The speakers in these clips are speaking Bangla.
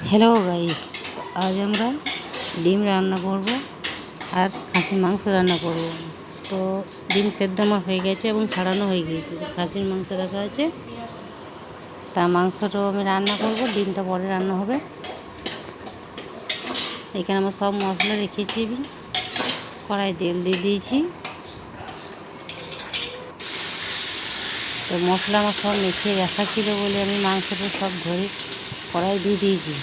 হ্যালো গাইস, আজ আমরা ডিম রান্না করব আর খাসির মাংস রান্না করব। তো ডিম সেদ্ধ আমার হয়ে গেছে এবং ছাড়ানো হয়ে গিয়েছে। খাসির মাংস রাখা আছে, তা মাংসটাও আমি রান্না করব, ডিমটা পরে রান্না হবে। এখানে আমার সব মশলা রেখেছি, কড়াই তেল দিয়ে দিয়েছি। তো মশলা আমার সব মেখে রাখা ছিল বলে আমি মাংসটা সব ধরে কড়াই দিয়ে দিয়েছি।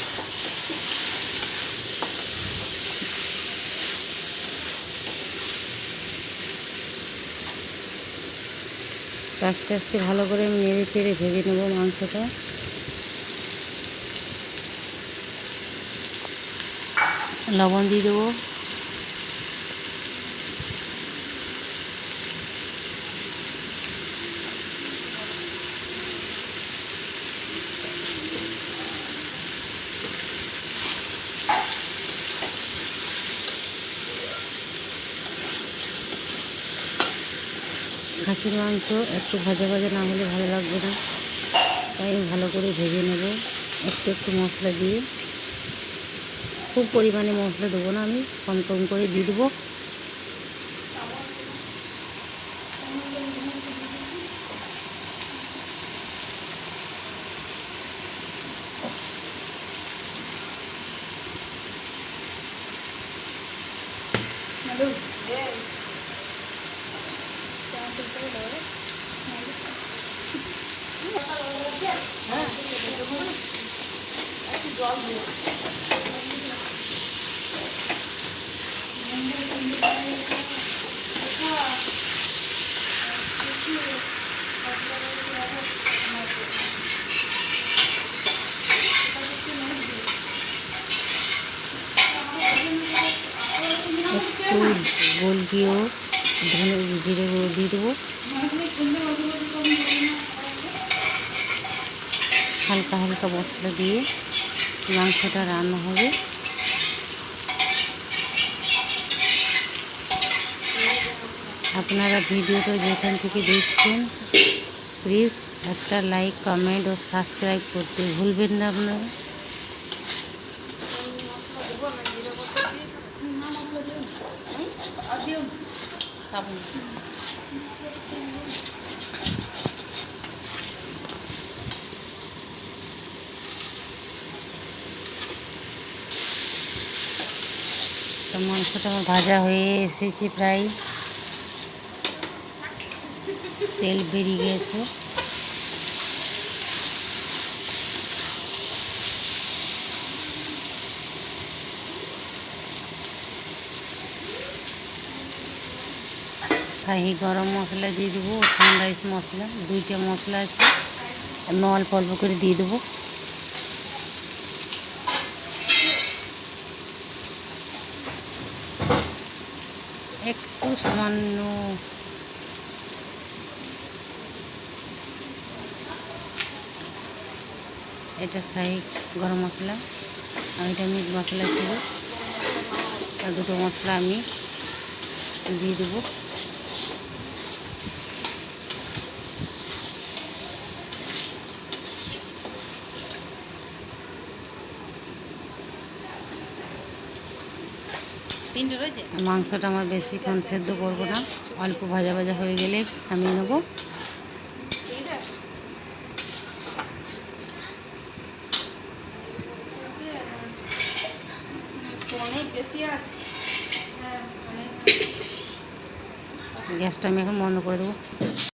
আস্তে আস্তে ভালো করে আমি নেড়ে চেড়ে ভেজে নেব মাংসটা। লবণ দিয়ে দেবো, খাসির মাংস একটু ভাজা ভাজা না হলে ভালো লাগবে না, তাই আমি ভালো করে ভেজে নেব একটু একটু মশলা দিয়ে। খুব পরিমাণে মশলা দেবো না, আমি কম কম করে দিয়ে দেবো। একটু গোলকিও ধনে জিরে গুঁড়ো দিয়ে দেবো, হালকা হালকা মশলা দিয়ে মাংসটা রান্না হবে। আপনারা ভিডিওটা যেখান থেকে দেখছেন প্লিজ একটা লাইক, কমেন্ট ও সাবস্ক্রাইব করতে ভুলবেন না আপনারা। তো মাংসটা আমার ভাজা হয়ে এসেছে, প্রায় তেল বেরিয়ে গেছে। শাহি গরম মশলা দিয়ে দেবো, সানরাইস মশলা, দুইটা মশলা আছে, আমি অল্প অল্প করে দিয়ে দেবো। একটু সামান্য এটা শাহি গরম মশলা, আর এটা মিট মশলা ছিল, আর দুটো মশলা আমি দিয়ে দেবো। মাংসটা আমার বেশিক্ষণ সেদ্ধ করবো না, অল্প ভাজা ভাজা হয়ে গেলে আমি নেবো। গ্যাসটা আমি এখন বন্ধ করে দেবো।